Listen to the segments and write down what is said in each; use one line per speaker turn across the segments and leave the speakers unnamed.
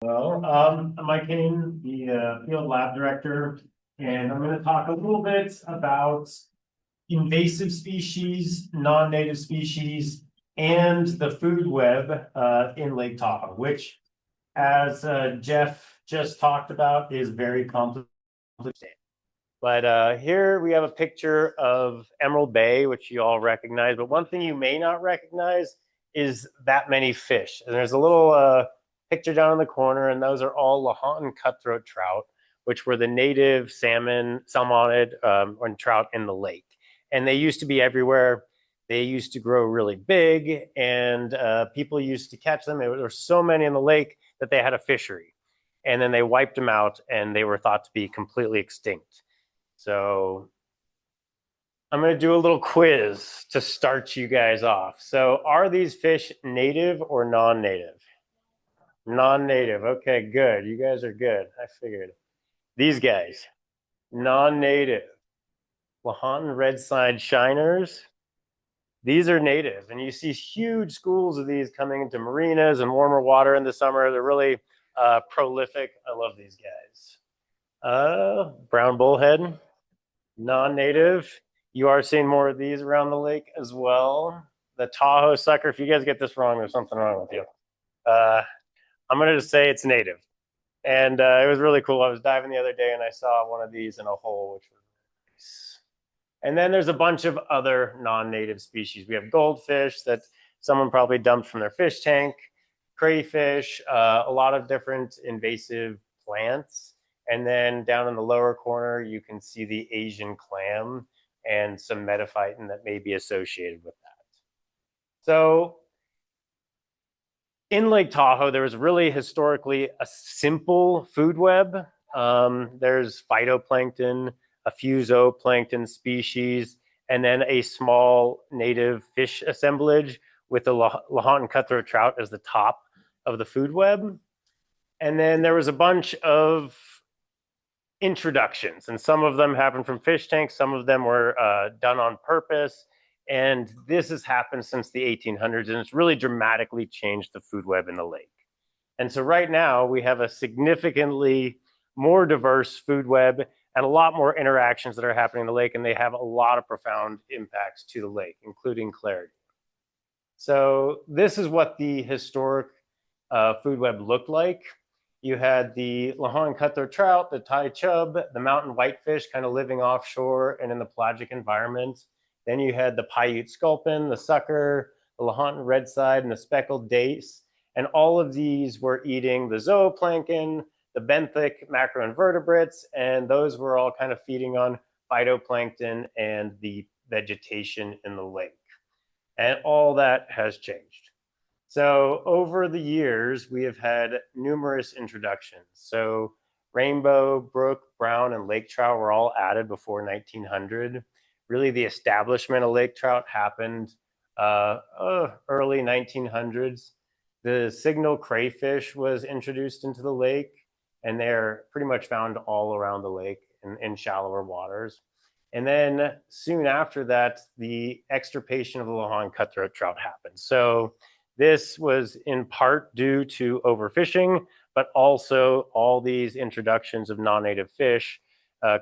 I'm Mike Kane, the field lab director, and I'm going to talk a little bit about invasive species, non-native species, and the food web in Lake Tahoe, which, as Jeff just talked about, is very complicated. But here we have a picture of Emerald Bay, which you all recognize. But one thing you may not recognize is that many fish. And there's a little picture down in the corner, and those are all Lahontan cutthroat trout, which were the native salmonid and trout in the lake. And they used to be everywhere. They used to grow really big, and people used to catch them. There were so many in the lake that they had a fishery. And then they wiped them out, and they were thought to be completely extinct. So I'm going to do a little quiz to start you guys off. So are these fish native or non-native? Non-native. Okay, good. You guys are good. I figured. These guys, non-native. Lahontan red-side shiners. These are native, and you see huge schools of these coming into marinas and warmer water in the summer. They're really prolific. I love these guys. Brown bullhead, non-native. You are seeing more of these around the lake as well. The Tahoe sucker, if you guys get this wrong, there's something wrong with you. I'm going to just say it's native. And it was really cool. I was diving the other day and I saw one of these in a hole, which was nice. And then there's a bunch of other non-native species. We have goldfish that someone probably dumped from their fish tank, crayfish, a lot of different invasive plants. And then down in the lower corner, you can see the Asian clam and some metaphyton that may be associated with that. So in Lake Tahoe, there was really historically a simple food web. There's phytoplankton, a few zooplankton species, and then a small native fish assemblage with the Lahontan cutthroat trout as the top of the food web. And then there was a bunch of introductions, and some of them happened from fish tanks, some of them were done on purpose. And this has happened since the 1800s, and it's really dramatically changed the food web in the lake. And so right now we have a significantly more diverse food web and a lot more interactions that are happening in the lake, and they have a lot of profound impacts to the lake, including clarity. So this is what the historic food web looked like. You had the Lahontan cutthroat trout, the Thai chub, the mountain whitefish kind of living offshore and in the pelagic environment. Then you had the Paiute sculpin, the sucker, the Lahontan redside, and the speckled dace. And all of these were eating the zooplankton, the benthic macroinvertebrates, and those were all kind of feeding on phytoplankton and the vegetation in the lake. And all that has changed. So over the years, we have had numerous introductions. So rainbow, brook, brown, and lake trout were all added before 1900. Really, the establishment of lake trout happened early 1900s. The signal crayfish was introduced into the lake, and they're pretty much found all around the lake in shallower waters. And then soon after that, the extirpation of the Lahontan cutthroat trout happened. So this was in part due to overfishing, but also all these introductions of non-native fish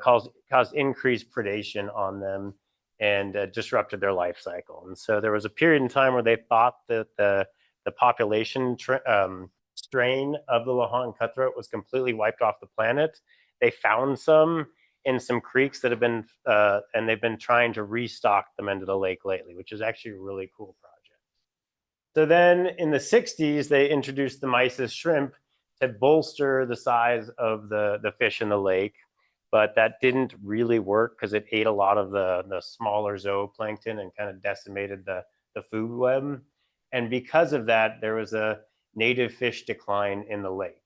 caused increased predation on them and disrupted their life cycle. And so there was a period in time where they thought that the population strain of the Lahontan cutthroat was completely wiped off the planet. They found some in some creeks that have been, and they've been trying to restock them into the lake lately, which is actually a really cool project. So then in the 60s, they introduced the mysis shrimp to bolster the size of the fish in the lake, but that didn't really work because it ate a lot of the smaller zooplankton and kind of decimated the food web. And because of that, there was a native fish decline in the lake.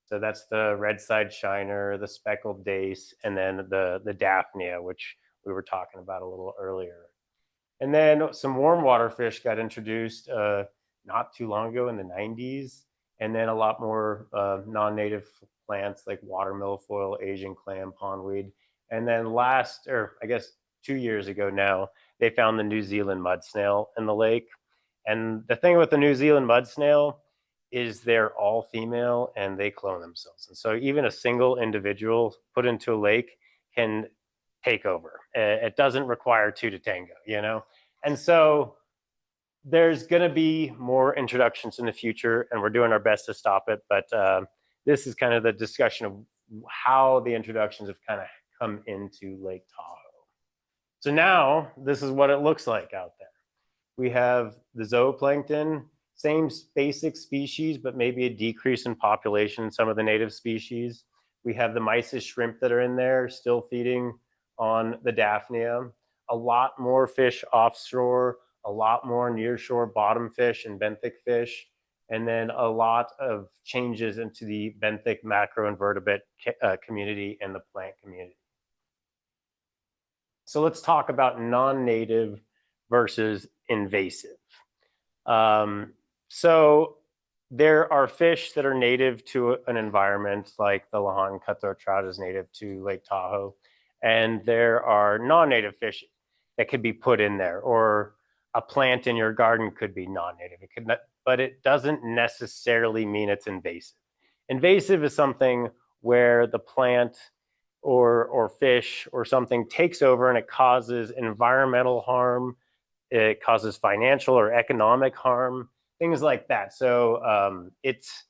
So that's the red-side shiner, the speckled dace, and then the daphnia, which we were talking about a little earlier. And then some warm water fish got introduced not too long ago in the 90s, and then a lot more non-native plants like water milfoil, Asian clam, pondweed. And then I guess 2 years ago now, they found the New Zealand mud snail in the lake. And the thing with the New Zealand mud snail is they're all female and they clone themselves. And so even a single individual put into a lake can take over. It doesn't require two to tango, you know? And so there's going to be more introductions in the future, and we're doing our best to stop it. But this is kind of the discussion of how the introductions have kind of come into Lake Tahoe. So now this is what it looks like out there. We have the zooplankton, same basic species, but maybe a decrease in population in some of the native species. We have the mysis shrimp that are in there still feeding on the Daphnia. A lot more fish offshore, a lot more nearshore bottom fish and benthic fish, and then a lot of changes into the benthic macroinvertebrate community and the plant community. So let's talk about non-native versus invasive. So there are fish that are native to an environment, like the Lahan cutthroat trout is native to Lake Tahoe, and there are non-native fish that could be put in there, or a plant in your garden could be non-native. It could not, but it doesn't necessarily mean it's invasive. Invasive is something where the plant or fish or something takes over and it causes environmental harm, it causes financial or economic harm, things like that. So it's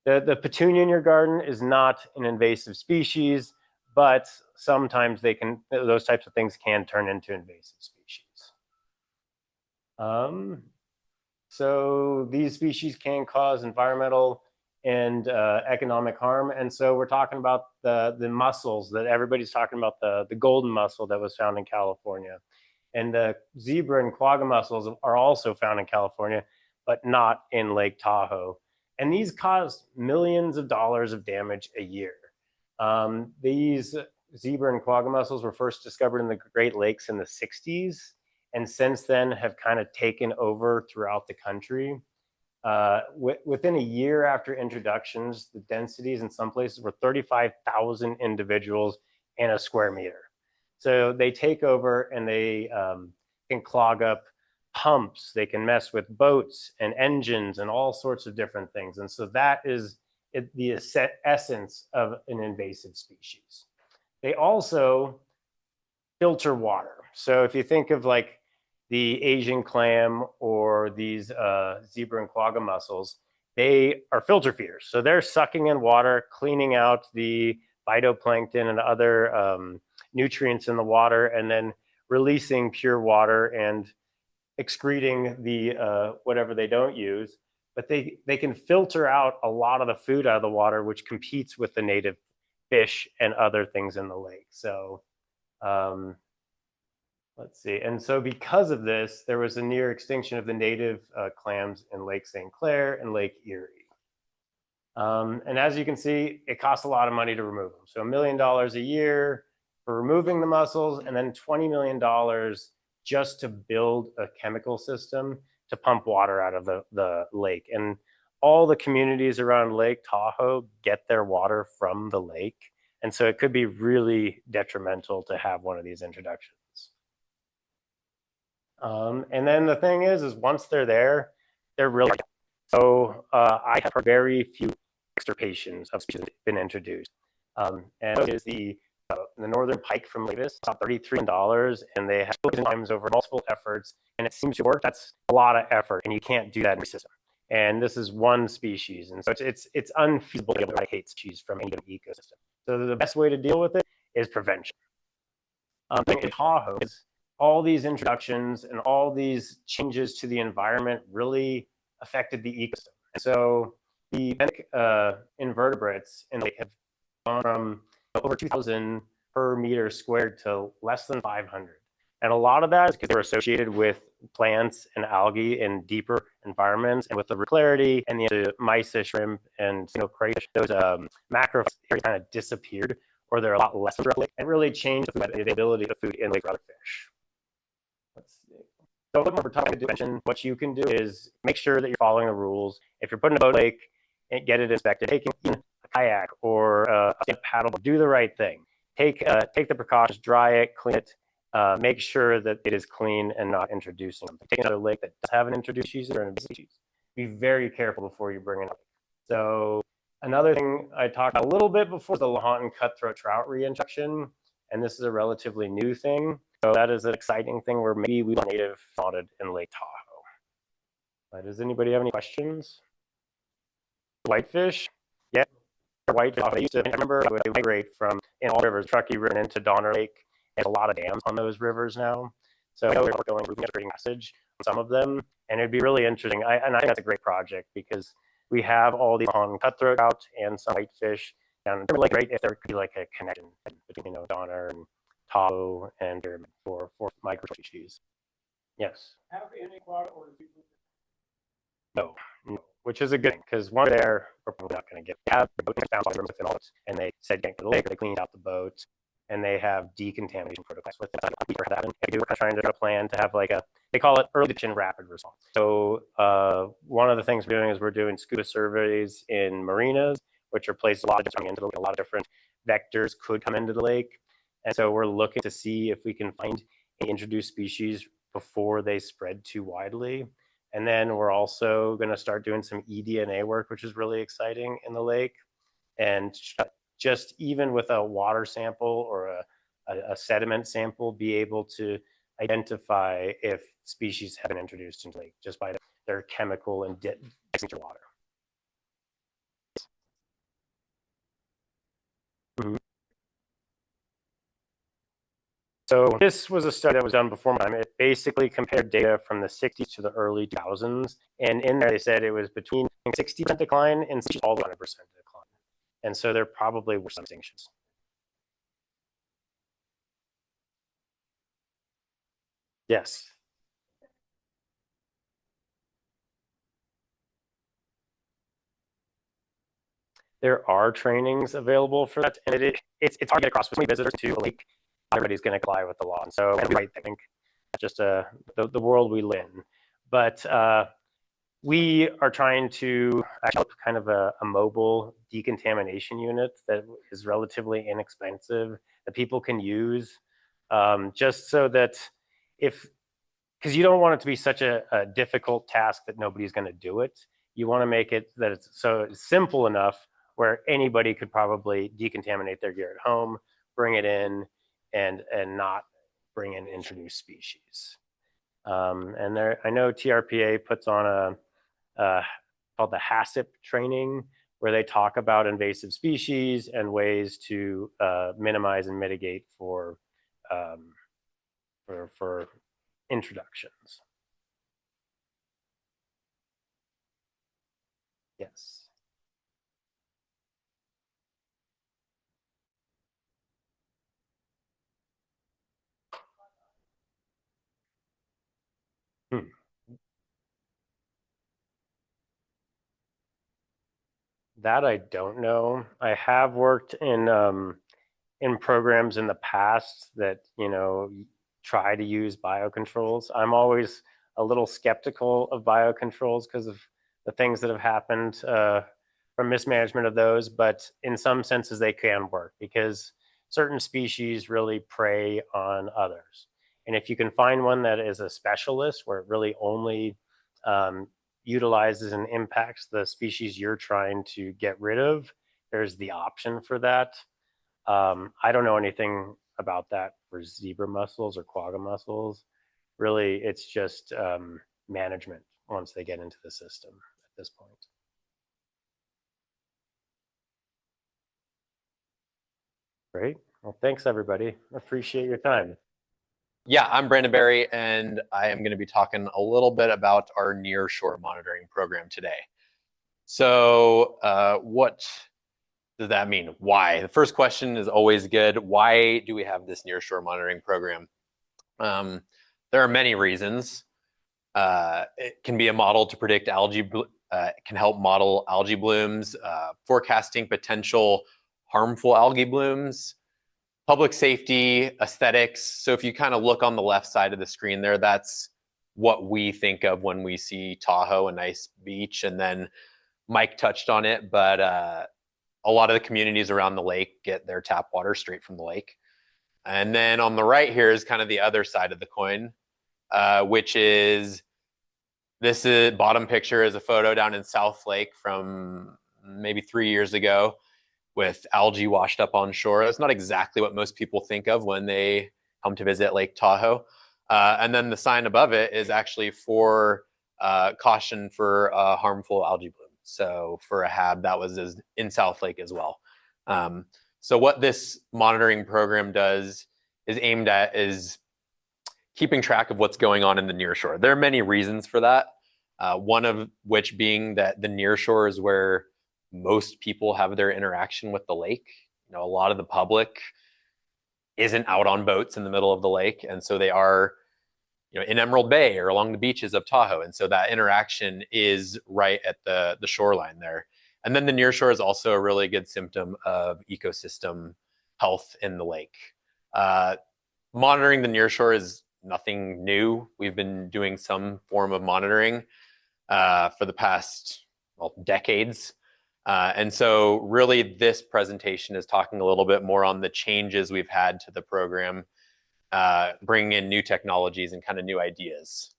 the petunia in your garden is not an invasive species, but sometimes those types of things can turn into invasive species. So these species can cause environmental and economic harm. And so we're talking about the mussels that everybody's talking about, the golden mussel that was found in California. And the zebra and quagga mussels are also found in California, but not in Lake Tahoe. And these cause millions of dollars of damage a year. These zebra and quagga mussels were first discovered in the Great Lakes in the 60s, and since then have kind of taken over throughout the country. Within a year after introductions, the densities in some places were 35,000 individuals in a square meter. So they take over and they can clog up pumps, they can mess with boats and engines and all sorts of different things. And so that is the essence of an invasive species. They also filter water. So if you think of like the Asian clam or these zebra and quagga mussels, they are filter feeders. So they're sucking in water, cleaning out the phytoplankton and other nutrients in the water, and then releasing pure water and excreting the whatever they don't use. But they can filter out a lot of the food out of the water, which competes with the native fish and other things in the lake. So let's see. And so because of this, there was a near extinction of the native clams in Lake St. Clair and Lake Erie. And as you can see, it costs a lot of money to remove them. So $1 million a year for removing the mussels, and then $20 million just to build a chemical system to pump water out of the lake. And all the communities around Lake Tahoe get their water from the lake. And so it could be really detrimental to have one of these introductions. And then the thing is once they're there, they're really, so I have heard very few extirpations of species that have been introduced. And it is the northern pike from Davis, about $33 million, and they have times over multiple efforts, and it seems to work. That's a lot of effort, and you can't do that in a system. And this is one species, and so it's unfeasible to eradicate species from any ecosystem. So the best way to deal with it is prevention. In Tahoe, all these introductions and all these changes to the environment really affected the ecosystem. And so the invertebrates in the lake have gone from over 2,000 per meter squared to less than 500. And a lot of that is because they're associated with plants and algae in deeper environments, and with the clarity and the mysis shrimp and crayfish, those macro areas kind of disappeared, or they're a lot less of lake, and really changed the availability of food in lake for other fish. Let's see. So for topic dimension, what you can do is make sure that you're following the rules. If you're putting a boat in a lake, get it inspected. Taking a kayak or a paddle, do the right thing. Take the precautions, dry it, clean it, make sure that it is clean and not introducing them. Take another lake that does have an introduced species or an invasive species. be very careful before you bring it up. So another thing I talked about a little bit before is the Lahontan cutthroat trout reintroduction, and this is a relatively new thing. So that is an exciting thing where maybe we want native spotted in Lake Tahoe. Does anybody have any questions? Whitefish? Yeah, whitefish. I remember I would migrate from in all rivers, Truckee River into Donner Lake, and a lot of dams on those rivers now. So I know we're going creating message on some of them, and it'd be really interesting. And I think that's a great project because we have all these on cutthroat trout and some whitefish, and it's really great if there could be like a connection between Donner and Tahoe and for migratory species. Yes.
Have any quota or
No, which is a good thing because one there we're probably not going to get. They have boats found within all boats, and they said get to the lake. They cleaned out the boat, and they have decontamination protocols with it. We're trying to plan to have like they call it early detection rapid response. So one of the things we're doing is we're doing scuba surveys in marinas, which are places a lot of different vectors could come into the lake, and so we're looking to see if we can find introduced species before they spread too widely. And then we're also going to start doing some eDNA work, which is really exciting in the lake. And just even with a water sample or a sediment sample, be able to identify if species have been introduced into the lake just by their chemical and signature water. Mm-hmm. So this was a study that was done before my time. It basically compared data from the 60s to the early 2000s. And in there, they said it was between 60% decline and all 100% decline. And so there probably were some distinctions. Yes. There are trainings available for that. And it's hard to get across with many visitors to a lake. Everybody's going to comply with the law. And so I think just the world we live in. But we are trying to actually have kind of a mobile decontamination unit that is relatively inexpensive that people can use, just so that because you don't want it to be such a difficult task that nobody's going to do it. You want to make it that it's so simple enough where anybody could probably decontaminate their gear at home, bring it in, and not bring in introduced species. And there, I know TRPA puts on called the HACCP training, where they talk about invasive species and ways to minimize and mitigate for introductions. Yes. That I don't know. I have worked in programs in the past that try to use biocontrols. I'm always a little skeptical of biocontrols because of the things that have happened from mismanagement of those. But in some senses, they can work because certain species really prey on others. And if you can find one that is a specialist where it really only utilizes and impacts the species you're trying to get rid of, there's the option for that. I don't know anything about that for zebra mussels or quagga mussels. Really, it's just management once they get into the system at this point. Great. Well, thanks, everybody. Appreciate your time.
Yeah, I'm Brandon Berry, and I am going to be talking a little bit about our nearshore monitoring program today. So what does that mean? Why? The first question is always good. Why do we have this nearshore monitoring program? There are many reasons. It can be a model to predict algae, it can help model algae blooms, forecasting potential harmful algae blooms, public safety, aesthetics. So if you kind of look on the left side of the screen there, that's what we think of when we see Tahoe, a nice beach. And then Mike touched on it, but a lot of the communities around the lake get their tap water straight from the lake. And then on the right here is kind of the other side of the coin, which is This bottom picture is a photo down in South Lake from maybe 3 years ago with algae washed up on shore. That's not exactly what most people think of when they come to visit Lake Tahoe. And then the sign above it is actually for caution for harmful algae bloom. So for a HAB, that was in South Lake as well. So what this monitoring program does is aimed at is keeping track of what's going on in the nearshore. There are many reasons for that. One of which being that the nearshore is where most people have their interaction with the lake. A lot of the public isn't out on boats in the middle of the lake, and so they are, in Emerald Bay or along the beaches of Tahoe, and so that interaction is right at the shoreline there. And then the nearshore is also a really good symptom of ecosystem health in the lake. Monitoring the nearshore is nothing new. We've been doing some form of monitoring for the past decades. And so really this presentation is talking a little bit more on the changes we've had to the program, bringing in new technologies and kind of new ideas.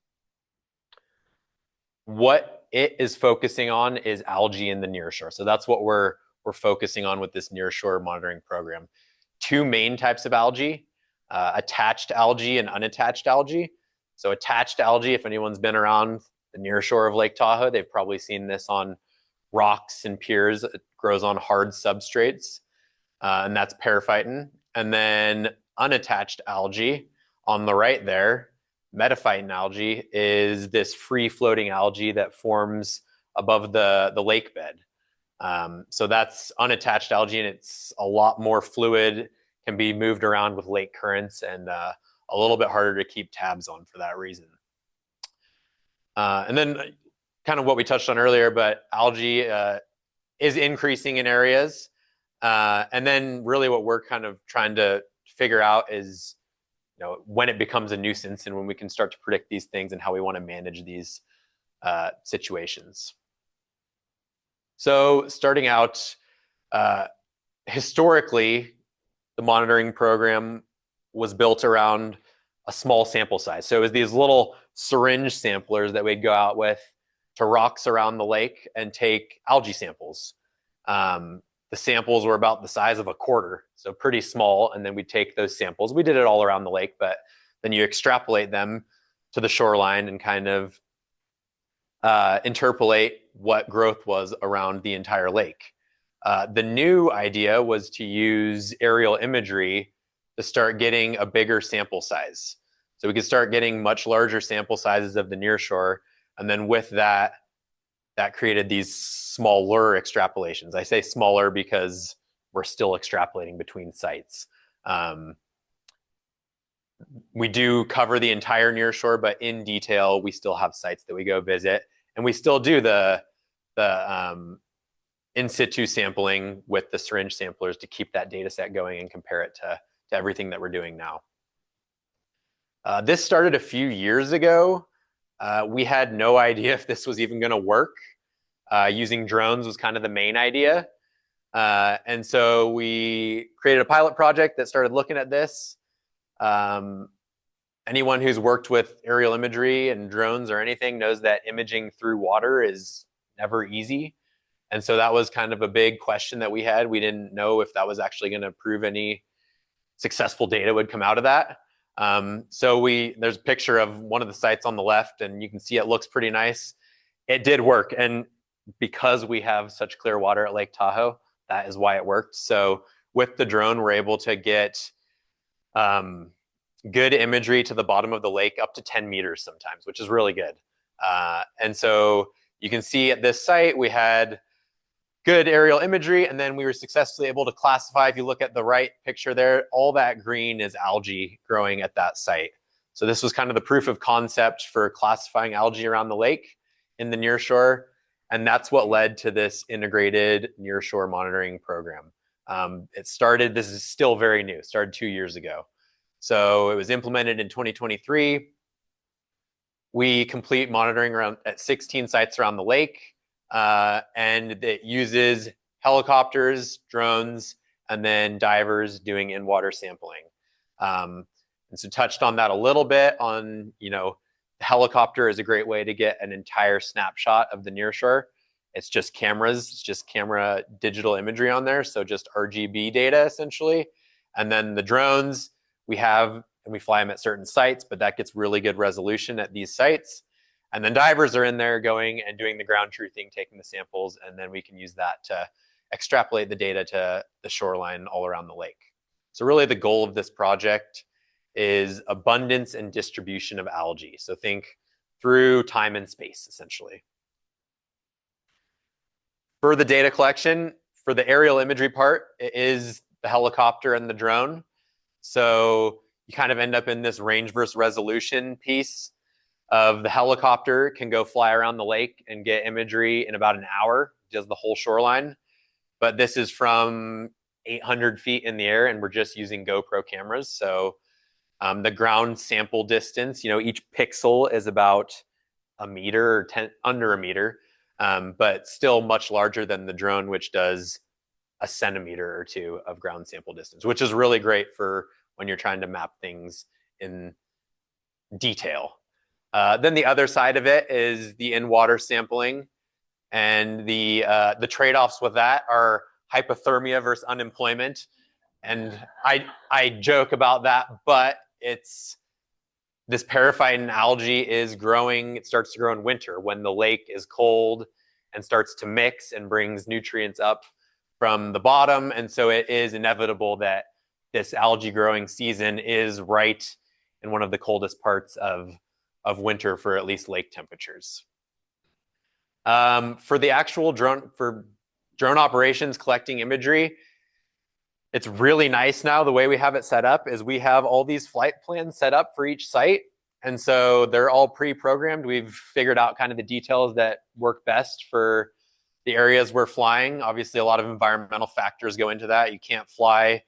What it is focusing on is algae in the nearshore. So that's what we're focusing on with this nearshore monitoring program. Two main types of algae, attached algae and unattached algae. So attached algae, if anyone's been around the nearshore of Lake Tahoe, they've probably seen this on rocks and piers. It grows on hard substrates, and that's periphyton. And then unattached algae on the right there, metaphyton algae, is this free-floating algae that forms above the lake bed. So that's unattached algae, and it's a lot more fluid, can be moved around with lake currents, and a little bit harder to keep tabs on for that reason. And then kind of what we touched on earlier, but algae is increasing in areas. And then really what we're kind of trying to figure out is, when it becomes a nuisance and when we can start to predict these things and how we want to manage these situations. So starting out, historically, the monitoring program was built around a small sample size. So it was these little syringe samplers that we'd go out with to rocks around the lake and take algae samples. The samples were about the size of a quarter, so pretty small, and then we'd take those samples. We did it all around the lake, but then you extrapolate them to the shoreline and kind of interpolate what growth was around the entire lake. The new idea was to use aerial imagery to start getting a bigger sample size. So we could start getting much larger sample sizes of the nearshore, and then with that, that created these smaller extrapolations. I say smaller because we're still extrapolating between sites. We do cover the entire nearshore, but in detail, we still have sites that we go visit, and we still do the in situ sampling with the syringe samplers to keep that data set going and compare it to everything that we're doing now. This started a few years ago. We had no idea if this was even going to work. Using drones was kind of the main idea. And so we created a pilot project that started looking at this. Anyone who's worked with aerial imagery and drones or anything knows that imaging through water is never easy. And so that was kind of a big question that we had. We didn't know if that was actually going to prove any successful data would come out of that. So there's a picture of one of the sites on the left, and you can see it looks pretty nice. It did work, and because we have such clear water at Lake Tahoe, that is why it worked. So with the drone, we're able to get good imagery to the bottom of the lake up to 10 meters sometimes, which is really good. And so you can see at this site, we had good aerial imagery, and then we were successfully able to classify. If you look at the right picture there, all that green is algae growing at that site. So this was kind of the proof of concept for classifying algae around the lake in the nearshore, and that's what led to this integrated nearshore monitoring program. This is still very new, started 2 years ago. So it was implemented in 2023. We complete monitoring at 16 sites around the lake. And it uses helicopters, drones, and then divers doing in-water sampling. And so touched on that a little bit on, The helicopter is a great way to get an entire snapshot of the nearshore. It's just cameras, it's just camera digital imagery on there, so just RGB data essentially. And then the drones we have, and we fly them at certain sites, but that gets really good resolution at these sites. And then divers are in there going and doing the ground truthing, taking the samples, and then we can use that to extrapolate the data to the shoreline all around the lake. So really the goal of this project is abundance and distribution of algae. So think through time and space, essentially. For the data collection, for the aerial imagery part, it is the helicopter and the drone. So you kind of end up in this range versus resolution piece of the helicopter can go fly around the lake and get imagery in about an hour, does the whole shoreline. But this is from 800 feet in the air, and we're just using GoPro cameras. So the ground sample distance, each pixel is about a meter or under a meter, but still much larger than the drone, which does a centimeter or two of ground sample distance, which is really great for when you're trying to map things in detail. Then the other side of it is the in-water sampling, and the trade-offs with that are hypothermia versus unemployment. And I joke about that, but it's this periphyton algae is growing. It starts to grow in winter when the lake is cold and starts to mix and brings nutrients up from the bottom. And so it is inevitable that this algae growing season is right in one of the coldest parts of winter for at least lake temperatures. For the actual drone operations collecting imagery, it's really nice now. The way we have it set up is we have all these flight plans set up for each site. And so they're all pre-programmed. We've figured out kind of the details that work best for the areas we're flying. Obviously, a lot of environmental factors go into that. You can't fly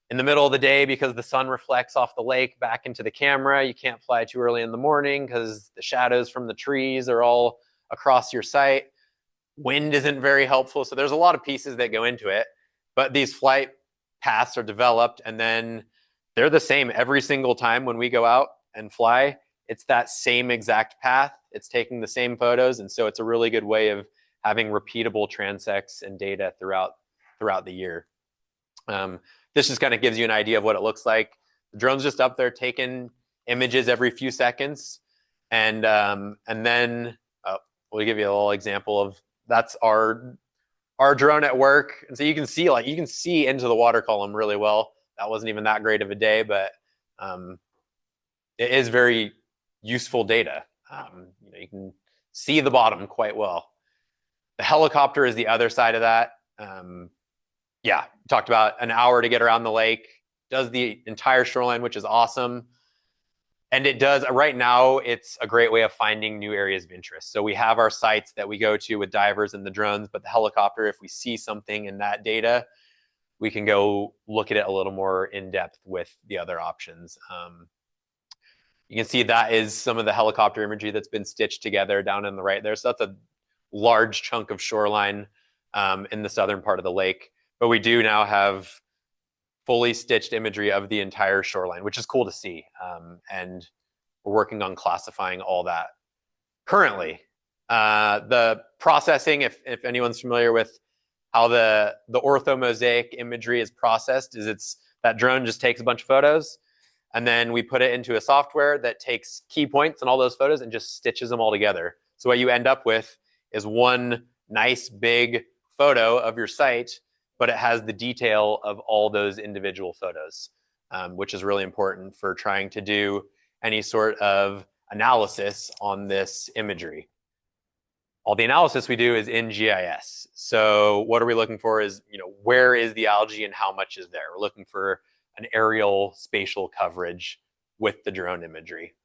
in the middle of the day because the sun reflects off the lake back into the camera. You can't fly too early in the morning because the shadows from the trees are all across your site. Wind isn't very helpful. So there's a lot of pieces that go into it. But these flight paths are developed, and then they're the same every single time when we go out and fly. It's that same exact path. It's taking the same photos. And so it's a really good way of having repeatable transects and data throughout the year. This just kind of gives you an idea of what it looks like. The drone's just up there taking images every few seconds. And then we'll give you a little example of that's our drone at work. And so you can see into the water column really well. That wasn't even that great of a day, but it is very useful data. You can see the bottom quite well. The helicopter is the other side of that. Talked about an hour to get around the lake, does the entire shoreline, which is awesome. And it does, right now, it's a great way of finding new areas of interest. So we have our sites that we go to with divers and the drones, but the helicopter, if we see something in that data, we can go look at it a little more in depth with the other options. You can see that is some of the helicopter imagery that's been stitched together down in the right there. So that's a large chunk of shoreline in the southern part of the lake. But we do now have fully stitched imagery of the entire shoreline, which is cool to see. And we're working on classifying all that currently. The processing, if anyone's familiar with how the orthomosaic imagery is processed, is that drone just takes a bunch of photos, and then we put it into a software that takes key points in all those photos and just stitches them all together. So what you end up with is one nice big photo of your site, but it has the detail of all those individual photos, which is really important for trying to do any sort of analysis on this imagery. All the analysis we do is in GIS. So what are we looking for is, where is the algae and how much is there? We're looking for an aerial spatial coverage with the drone imagery.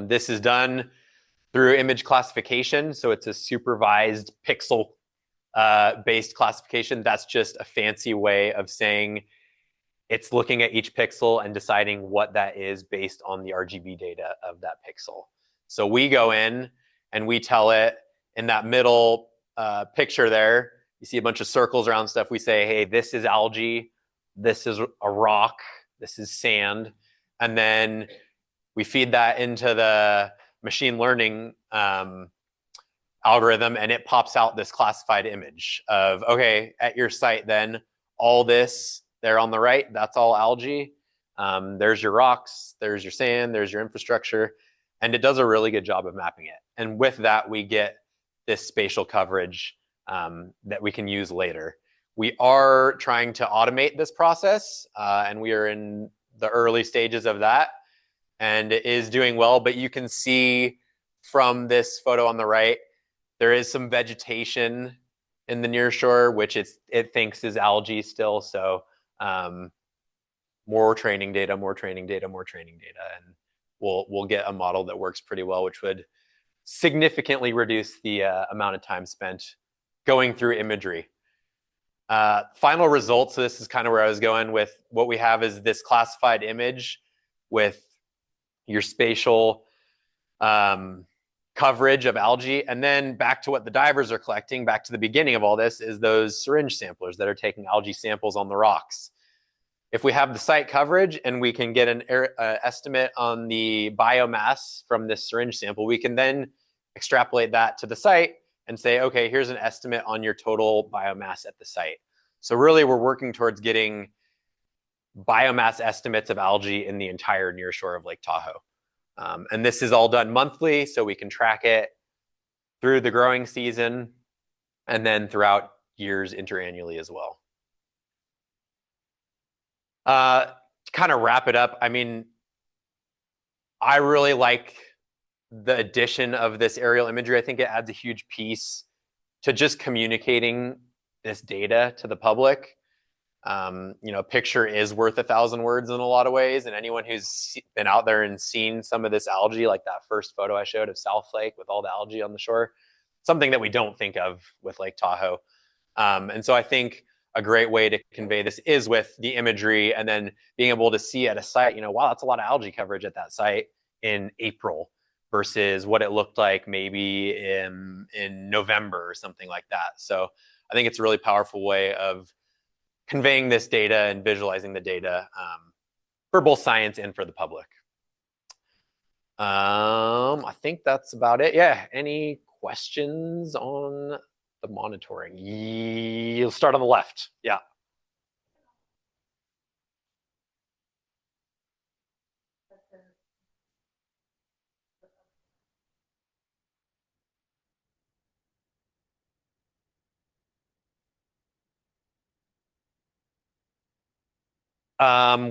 This is done through image classification. So it's a supervised pixel based classification. That's just a fancy way of saying it's looking at each pixel and deciding what that is based on the RGB data of that pixel. So we go in and we tell it in that middle picture there, you see a bunch of circles around stuff. We say, hey, this is algae, this is a rock, this is sand. And then We feed that into the machine learning algorithm, and it pops out this classified image of, okay, at your site, then all this there on the right, that's all algae. There's your rocks, there's your sand, there's your infrastructure, and it does a really good job of mapping it. And with that, we get this spatial coverage that we can use later. We are trying to automate this process, and we are in the early stages of that, and it is doing well. But you can see from this photo on the right, there is some vegetation in the nearshore, which it thinks is algae still. So more training data, more training data, more training data, and we'll get a model that works pretty well, which would significantly reduce the amount of time spent going through imagery. Final results, so this is kind of where I was going with what we have is this classified image with your spatial coverage of algae, and then back to what the divers are collecting, back to the beginning of all this, is those syringe samplers that are taking algae samples on the rocks. If we have the site coverage and we can get an estimate on the biomass from this syringe sample, we can then extrapolate that to the site and say, okay, here's an estimate on your total biomass at the site. So really, we're working towards getting biomass estimates of algae in the entire nearshore of Lake Tahoe. And this is all done monthly, so we can track it through the growing season and then throughout years interannually as well. To kind of wrap it up, I mean, I really like the addition of this aerial imagery. I think it adds a huge piece to just communicating this data to the public. You know, a picture is worth 1,000 words in a lot of ways, and anyone who's been out there and seen some of this algae, like that first photo I showed of South Lake with all the algae on the shore, something that we don't think of with Lake Tahoe. And so I think a great way to convey this is with the imagery, and then being able to see at a site, you know, wow, that's a lot of algae coverage at that site in April versus what it looked like maybe in November or something like that. So I think it's a really powerful way of conveying this data and visualizing the data for both science and for the public. I think that's about it. Yeah, any questions on the monitoring? You'll start on the left. Yeah.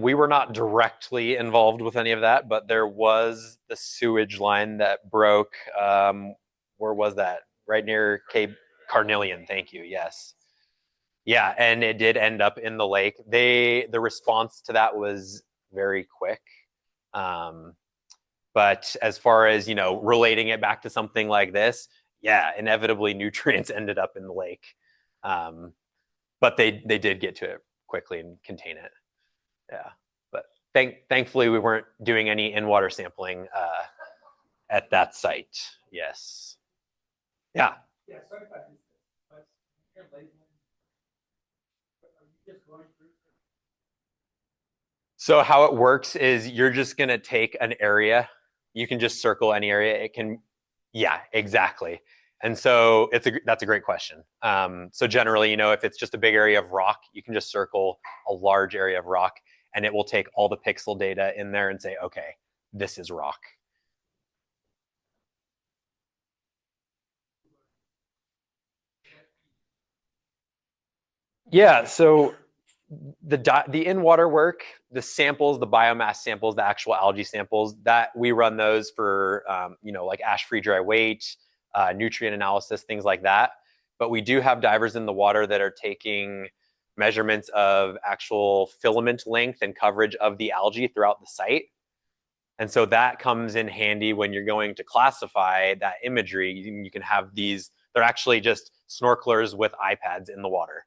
We were not directly involved with any of that, but there was the sewage line that broke. Where was that? Right near Cape Carnelian. Thank you. Yes. Yeah, and it did end up in the lake. The response to that was very quick. But as far as, you know, relating it back to something like this, yeah, inevitably nutrients ended up in the lake. But they did get to it quickly and contain it. Yeah, but thankfully we weren't doing any in-water sampling at that site. Yes. Yeah.
Yeah, sorry about this, but you're labeling. Are you just going through?
So how it works is you're just gonna take an area. You can just circle any area. It can, yeah, exactly. And so that's a great question. So generally, you know, if it's just a big area of rock, you can just circle a large area of rock, and it will take all the pixel data in there and say, okay, this is rock. Yeah, so the in-water work, the samples, the biomass samples, the actual algae samples, that we run those for, you know, like ash-free dry weight, nutrient analysis, things like that. But we do have divers in the water that are taking measurements of actual filament length and coverage of the algae throughout the site. And so that comes in handy when you're going to classify that imagery. You can have these, they're actually just snorkelers with iPads in the water.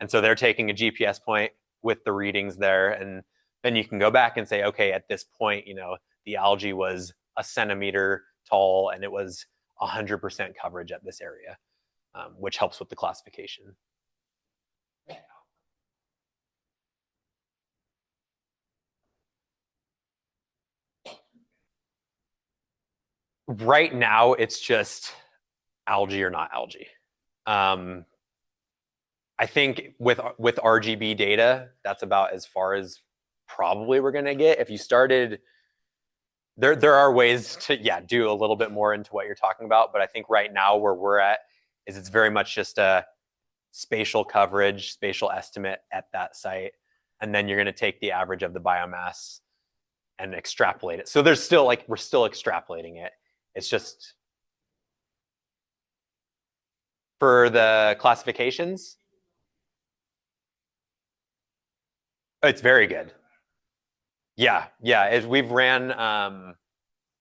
And so they're taking a GPS point with the readings there. And then you can go back and say, okay, at this point, you know, the algae was a centimeter tall and it was 100% coverage at this area, which helps with the classification. Right now, it's just algae or not algae. I think with RGB data, that's about as far as probably we're going to get. If you started, there are ways to do a little bit more into what you're talking about, but I think right now where we're at is it's very much just a spatial coverage, spatial estimate at that site, and then you're going to take the average of the biomass and extrapolate it. So there's still we're still extrapolating it. It's just for the classifications. It's very good. Yeah, as we've ran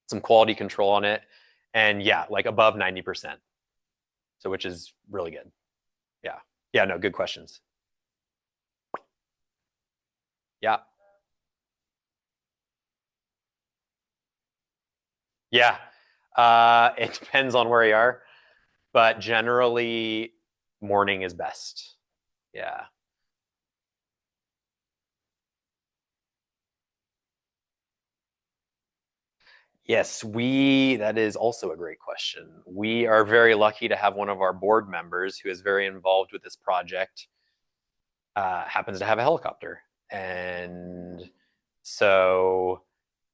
some quality control on it, and like above 90%. So which is really good. Yeah, no, good questions. Yeah. It depends on where you are, but generally morning is best. Yeah. Yes, that is also a great question. We are very lucky to have one of our board members who is very involved with this project, happens to have a helicopter. And so,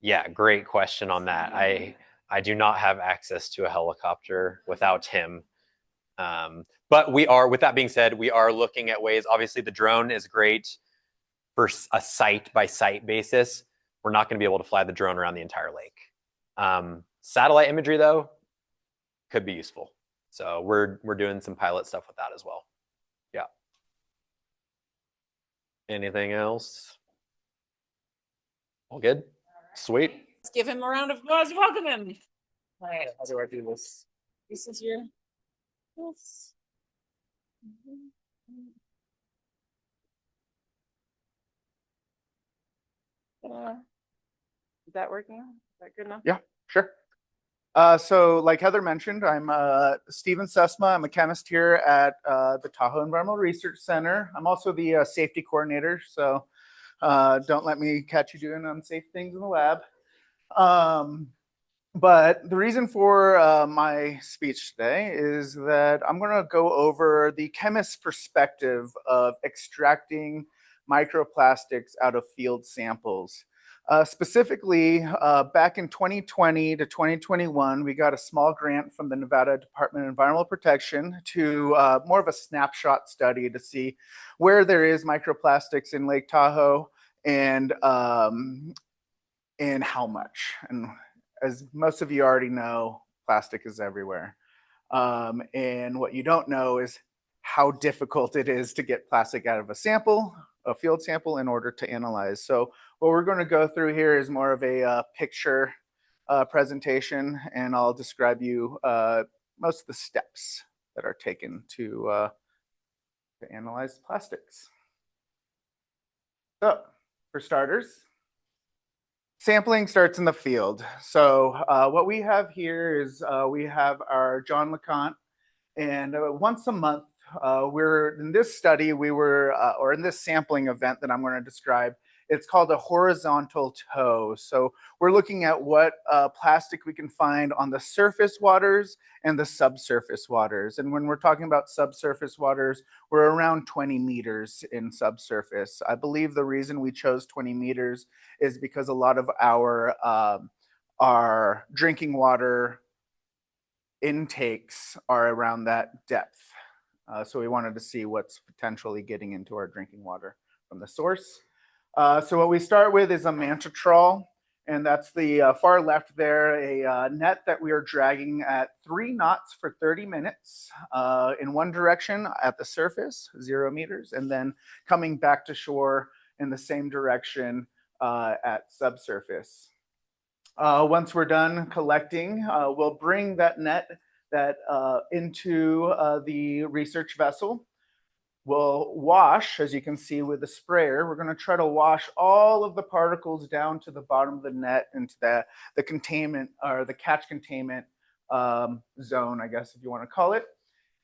yeah, great question on that. I do not have access to a helicopter without him. But with that being said, we are looking at ways. Obviously, the drone is great for a site by site basis. We're not going to be able to fly the drone around the entire lake. Satellite imagery, though, could be useful. So we're doing some pilot stuff with that as well. Yeah. Anything else? All good? Sweet.
Let's give him a round of applause. Welcome him. All right, how do I do this? This is your. Yes. Is that working? Is that good enough?
Yeah, sure. So like Heather mentioned, I'm Steven Sesma. I'm a chemist here at the Tahoe Environmental Research Center. I'm also the safety coordinator, so don't let me catch you doing unsafe things in the lab. But the reason for my speech today is that I'm going to go over the chemist's perspective of extracting microplastics out of field samples. Specifically, back in 2020 to 2021, we got a small grant from the Nevada Department of Environmental Protection to more of a snapshot study to see where there is microplastics in Lake Tahoe and how much. And as most of you already know, plastic is everywhere. And what you don't know is how difficult it is to get plastic out of a sample, a field sample, in order to analyze. So what we're going to go through here is more of a picture presentation, and I'll describe you most of the steps that are taken to analyze plastics. So for starters, sampling starts in the field. So what we have here is we have our John LeConte, and once a month, we're in this study, or in this sampling event that I'm going to describe, it's called a horizontal tow. So we're looking at what plastic we can find on the surface waters and the subsurface waters. And when we're talking about subsurface waters, we're around 20 meters in subsurface. I believe the reason we chose 20 meters is because a lot of our drinking water intakes are around that depth. So we wanted to see what's potentially getting into our drinking water from the source. So what we start with is a manta trawl, and that's the far left there, a net that we are dragging at 3 knots for 30 minutes in one direction at the surface, 0 meters, and then coming back to shore in the same direction at subsurface. Once we're done collecting, we'll bring that net into the research vessel. We'll wash, as you can see with the sprayer, we're going to try to wash all of the particles down to the bottom of the net into the containment, or the catch containment zone, I guess, if you want to call it.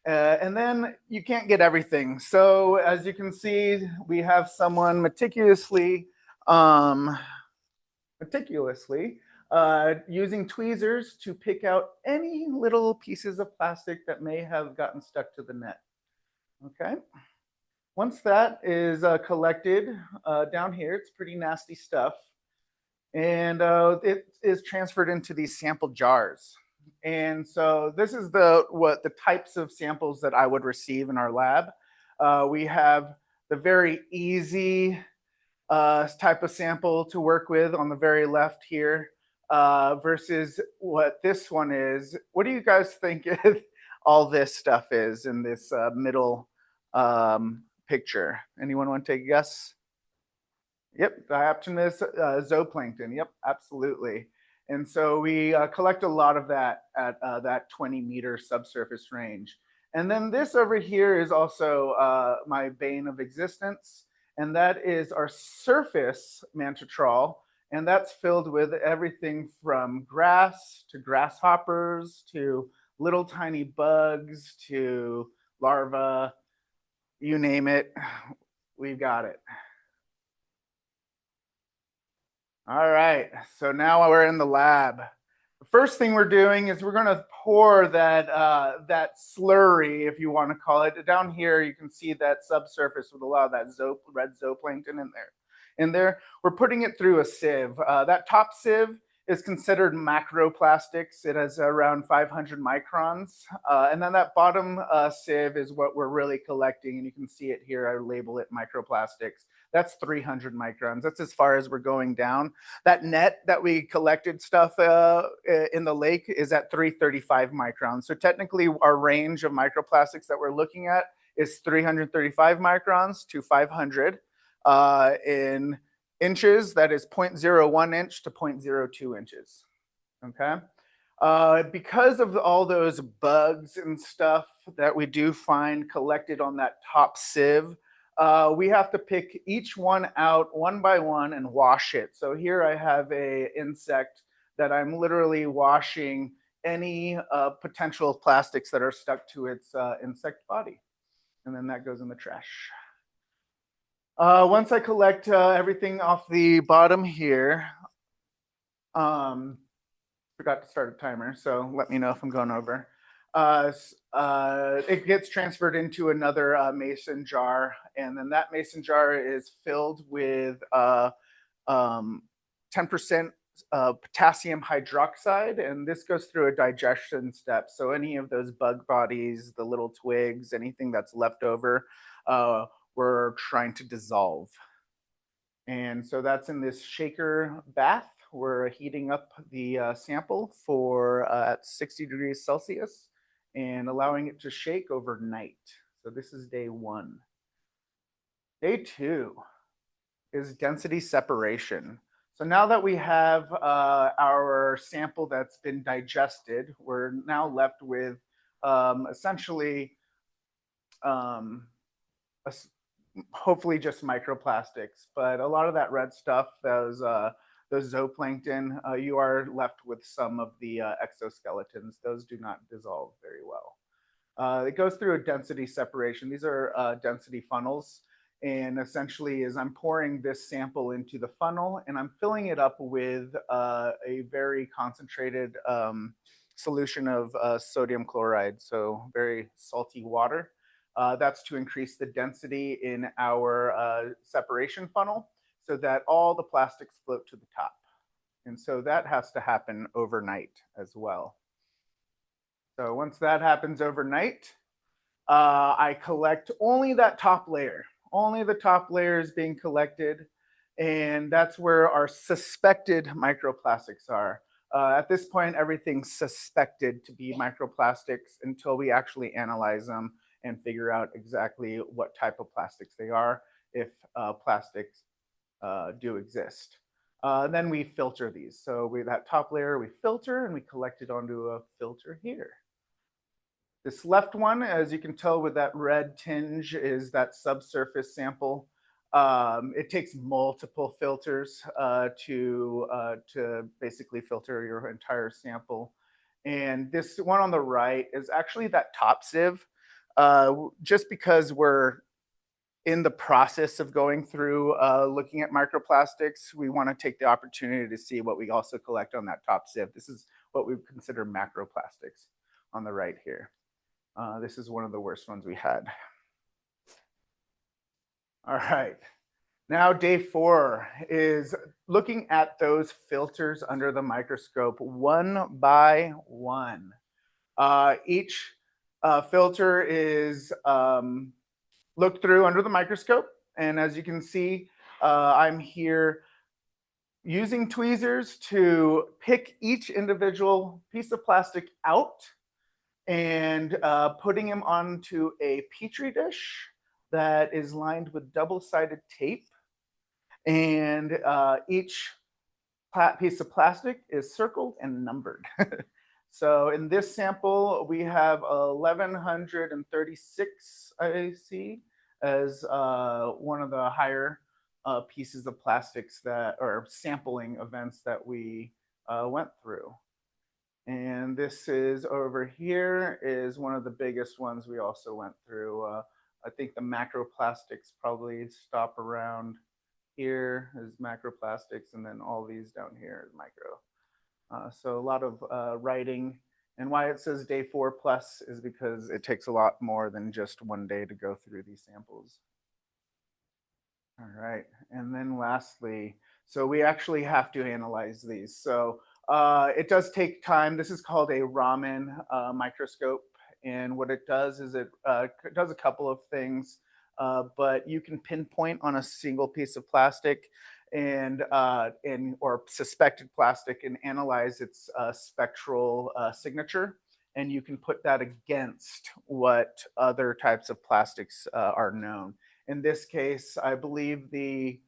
And then you can't get everything. So as you can see, we have someone meticulously using tweezers to pick out any little pieces of plastic that may have gotten stuck to the net. Okay. Once that is collected down here, it's pretty nasty stuff. And it is transferred into these sample jars. And so this is the types of samples that I would receive in our lab. We have the very easy type of sample to work with on the very left here versus what this one is. What do you guys think all this stuff is in this middle picture? Anyone want to take a guess? Yep, diaphanous zooplankton. Yep, absolutely. And so we collect a lot of that at that 20-meter subsurface range. And then this over here is also my bane of existence, and that is our surface manta trawl, and that's filled with everything from grass to grasshoppers to little tiny bugs to larvae, you name it, we've got it. All right, so now we're in the lab. The first thing we're doing is we're going to pour that slurry, if you want to call it. Down here, you can see that subsurface with a lot of that red zooplankton in there. We're putting it through a sieve. That top sieve is considered macroplastics. It has around 500 microns. And then that bottom sieve is what we're really collecting. And you can see it here. I label it microplastics. That's 300 microns. That's as far as we're going down. That net that we collected stuff in the lake is at 335 microns. So technically our range of microplastics that we're looking at is 335 microns to 500. In inches, that is 0.01 inch to 0.02 inches. Okay. Because of all those bugs and stuff that we do find collected on that top sieve, we have to pick each one out one by one and wash it. So here I have an insect that I'm literally washing any potential plastics that are stuck to its insect body. And then that goes in the trash. Once I collect everything off the bottom here, forgot to start a timer, so let me know if I'm going over. It gets transferred into another mason jar, and then that mason jar is filled with 10% potassium hydroxide, and this goes through a digestion step. So any of those bug bodies, the little twigs, anything that's left over, we're trying to dissolve. And so that's in this shaker bath. We're heating up the sample for at 60 degrees Celsius and allowing it to shake overnight. So this is day one. Day two is density separation. So now that we have our sample that's been digested, we're now left with essentially hopefully just microplastics, but a lot of that red stuff, those zooplankton, you are left with some of the exoskeletons. Those do not dissolve very well. It goes through a density separation. These are density funnels. And essentially is I'm pouring this sample into the funnel and I'm filling it up with a very concentrated solution of sodium chloride, so very salty water. That's to increase the density in our separation funnel so that all the plastics float to the top. And so that has to happen overnight as well. So once that happens overnight, I collect only that top layer. Only the top layer is being collected, and that's where our suspected microplastics are. At this point, everything's suspected to be microplastics until we actually analyze them and figure out exactly what type of plastics they are, if plastics do exist. Then we filter these. So that top layer we filter and we collect it onto a filter here. This left one, as you can tell with that red tinge, is that subsurface sample. It takes multiple filters to basically filter your entire sample. And this one on the right is actually that top sieve. Just because we're in the process of going through looking at microplastics, we want to take the opportunity to see what we also collect on that top sieve. This is what we consider macroplastics on the right here. This is one of the worst ones we had. All right. Now, day 4 is looking at those filters under the microscope one by one. Each filter is looked through under the microscope. And as you can see, I'm here using tweezers to pick each individual piece of plastic out and putting them onto a petri dish that is lined with double-sided tape. And each piece of plastic is circled and numbered. So in this sample, we have 1,136, I see, as one of the higher pieces of plastics that, or sampling events that we went through. And this is over here is one of the biggest ones we also went through. I think the macroplastics probably stop around here is macroplastics, and then all these down here is micro. So a lot of writing, and why it says day 4 plus is because it takes a lot more than just one day to go through these samples. All right, and then lastly, so we actually have to analyze these. So it does take time. This is called a Raman microscope, and what it does is it does a couple of things. But you can pinpoint on a single piece of plastic and or suspected plastic and analyze its spectral signature, and you can put that against what other types of plastics are known. In this case, I believe the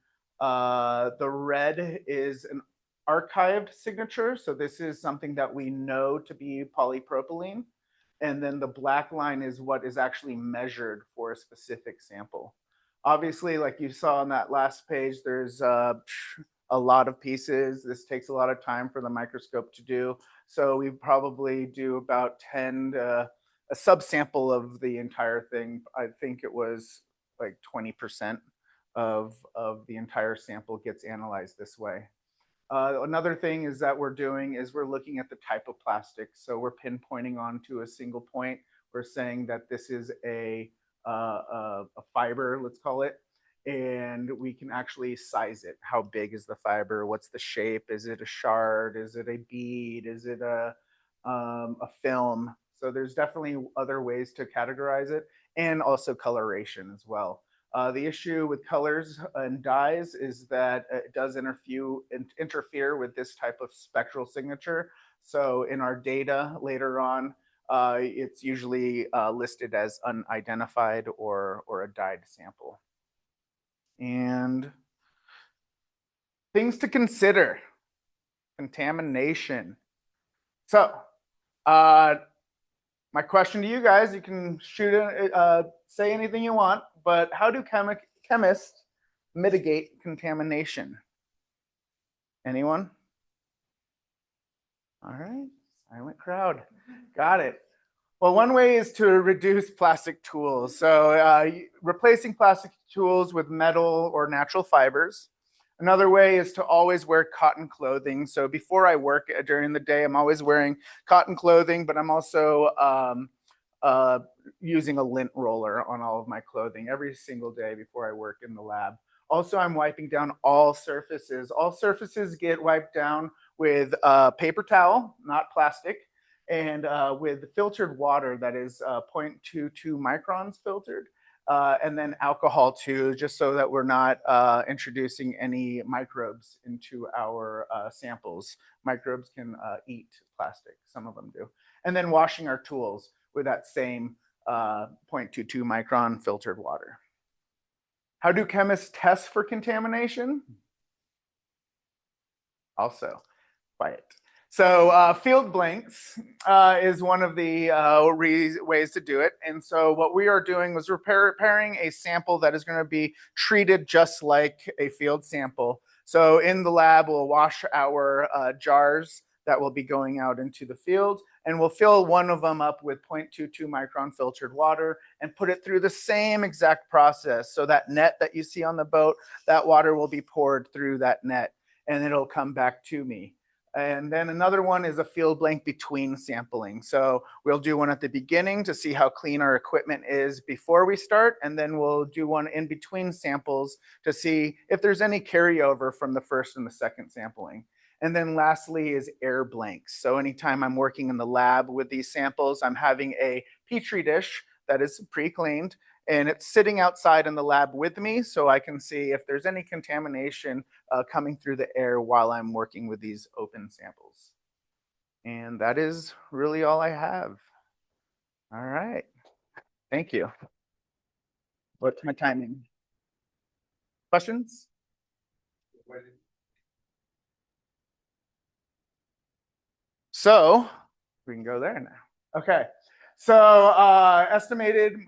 red is an archived signature, so this is something that we know to be polypropylene. And then the black line is what is actually measured for a specific sample. Obviously, like you saw on that last page, there's a lot of pieces. This takes a lot of time for the microscope to do. So we probably do about 10 to a subsample of the entire thing. I think it was like 20% of the entire sample gets analyzed this way. Another thing is that we're doing is we're looking at the type of plastic. So we're pinpointing onto a single point. We're saying that this is a fiber, let's call it, and we can actually size it. How big is the fiber? What's the shape? Is it a shard? Is it a bead? Is it a film? So there's definitely other ways to categorize it, and also coloration as well. The issue with colors and dyes is that it does interfere with this type of spectral signature. So in our data later on, it's usually listed as unidentified or a dyed sample. And things to consider: contamination. So my question to you guys, you can say anything you want, but how do chemists mitigate contamination? Anyone? All right, silent crowd. Got it. Well, one way is to reduce plastic tools. So replacing plastic tools with metal or natural fibers. Another way is to always wear cotton clothing. So before I work during the day, I'm always wearing cotton clothing, but I'm also using a lint roller on all of my clothing every single day before I work in the lab. Also, I'm wiping down all surfaces. All surfaces get wiped down with paper towel, not plastic, and with filtered water that is 0.22 microns filtered. And then alcohol too, just so that we're not introducing any microbes into our samples. Microbes can eat plastic, some of them do. And then washing our tools with that same 0.22 micron filtered water. How do chemists test for contamination? Also, quiet. So field blanks is one of the ways to do it. And so what we are doing was we're preparing a sample that is going to be treated just like a field sample. So in the lab, we'll wash our jars that will be going out into the field, and we'll fill one of them up with 0.22 micron filtered water and put it through the same exact process. So that net that you see on the boat, that water will be poured through that net and it'll come back to me. And then another one is a field blank between sampling. So we'll do one at the beginning to see how clean our equipment is before we start. And then we'll do one in between samples to see if there's any carryover from the first and the second sampling. And then lastly is air blanks. So anytime I'm working in the lab with these samples, I'm having a Petri dish that is pre-cleaned and it's sitting outside in the lab with me so I can see if there's any contamination coming through the air while I'm working with these open samples. And that is really all I have. All right, thank you. What's my timing? Questions? So we can go there now. Okay. So estimated,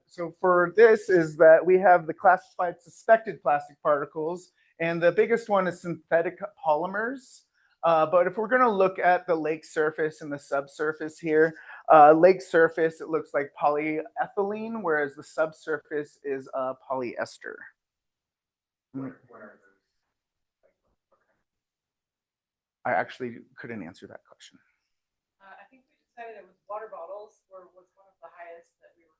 so for this is that we have the classified suspected plastic particles, and the biggest one is synthetic polymers. But if we're gonna look at the lake surface and the subsurface here, lake surface, it looks like polyethylene, whereas the subsurface is polyester. I actually couldn't answer that question.
I think we decided it was water bottles was one of the highest that we were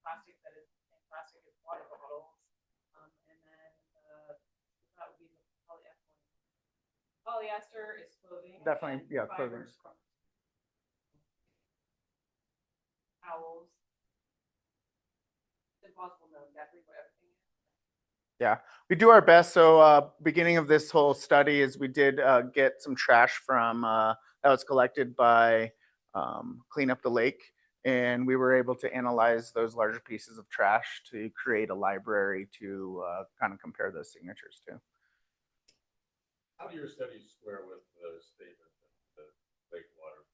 plastic that is plastic is water bottles. And then that would be the polyethylene. Polyester is clothing.
Definitely, yeah, clothing.
Towels. It's impossible to know exactly what everything is.
Yeah, we do our best. So beginning of this whole study is we did get some trash from that was collected by Clean Up the Lake. And we were able to analyze those larger pieces of trash to create a library to kind of compare those signatures to.
How do your studies square with the statement that the lake water?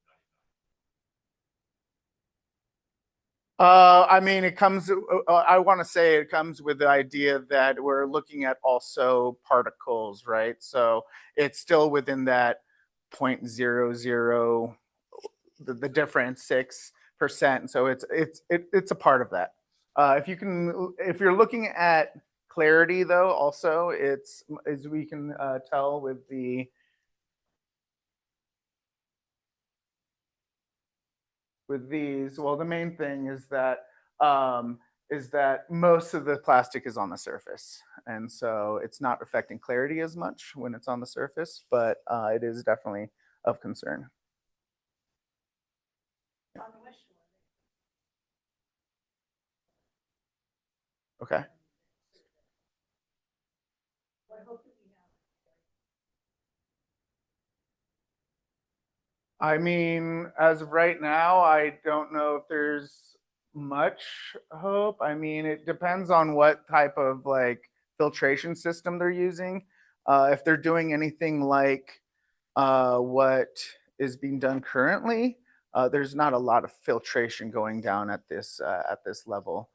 I mean, it comes, I want to say it comes with the idea that we're looking at also particles, right? So it's still within that 0.00, the difference, 6%. So it's a part of that. If you're looking at clarity though, also it's, as we can tell with the, with these, well, the main thing is that most of the plastic is on the surface, and so it's not affecting clarity as much when it's on the surface, but it is definitely of concern. Okay. I mean, as of right now, I don't know if there's much hope. I mean, it depends on what type of like filtration system they're using. If they're doing anything like what is being done currently, there's not a lot of filtration going down at this level.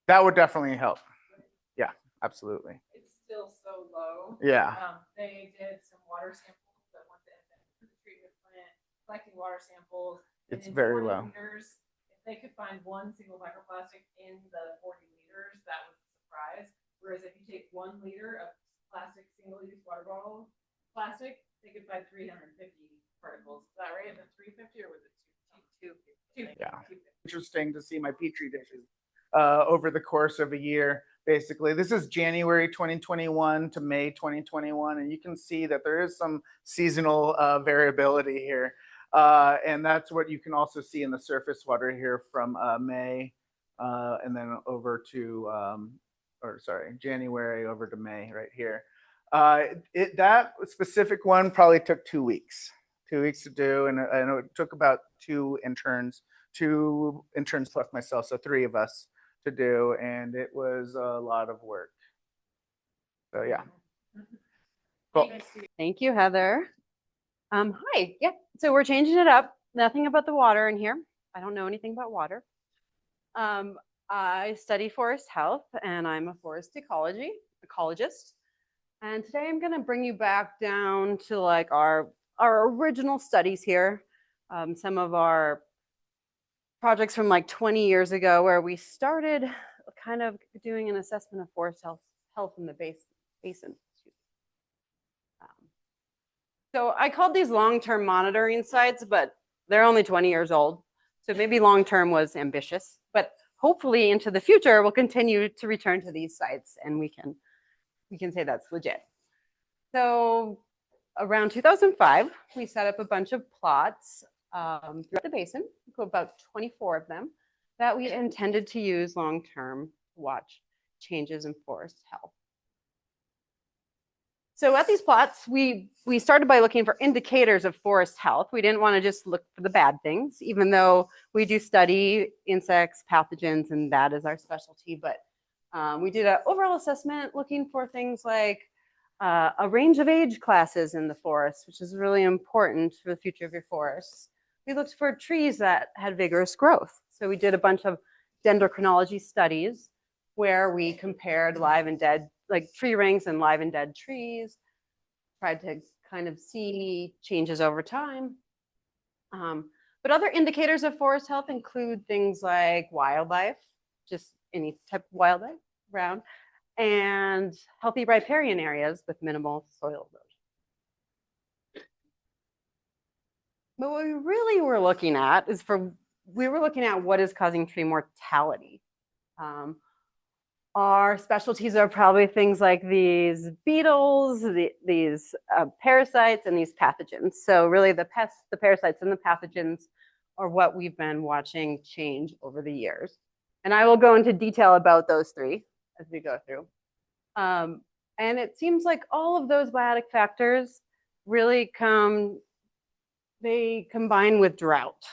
That would definitely help. Yeah, absolutely.
It's still so low.
Yeah.
They did some water samples that went to the treatment plant, collecting water samples.
It's very low.
Liters, if they could find one single microplastic in the 40 liters, that was a surprise. Whereas if you take 1 liter of plastic single-use water bottle plastic, they could find 350 particles. Is that right? Is it 350 or was it 250?
Yeah. Interesting to see my Petri dishes over the course of a year. Basically, this is January 2021 to May 2021, and you can see that there is some seasonal variability here. And that's what you can also see in the surface water here from May and then over to, January over to May right here. That specific one probably took 2 weeks. 2 weeks to do, and I know it took about two interns plus myself, so 3 of us to do, and it was a lot of work. So yeah. Cool.
Thank you, Heather. Hi, yeah, so we're changing it up. Nothing about the water in here. I don't know anything about water. I study forest health and I'm a forest ecologist. And today I'm gonna bring you back down to like our our original studies here, some of our projects from like 20 years ago where we started kind of doing an assessment of forest health in the basin. So I called these long-term monitoring sites, but they're only 20 years old. So maybe long-term was ambitious, but hopefully into the future, we'll continue to return to these sites and we can say that's legit. So around 2005, we set up a bunch of plots throughout the basin, about 24 of them, that we intended to use long-term to watch changes in forest health. So at these plots, we started by looking for indicators of forest health. We didn't want to just look for the bad things, even though we do study insects, pathogens, and that is our specialty. But we did an overall assessment looking for things like a range of age classes in the forest, which is really important for the future of your forests. We looked for trees that had vigorous growth. So we did a bunch of dendrochronology studies where we compared live and dead, like tree rings and live and dead trees, tried to kind of see changes over time. But other indicators of forest health include things like wildlife, just any type of wildlife around, and healthy riparian areas with minimal soil erosion. But what we really were looking at is we were looking at what is causing tree mortality. Our specialties are probably things like these beetles, these parasites, and these pathogens. So really the pests, the parasites, and the pathogens are what we've been watching change over the years. And I will go into detail about those three as we go through. And it seems like all of those biotic factors really they combine with drought.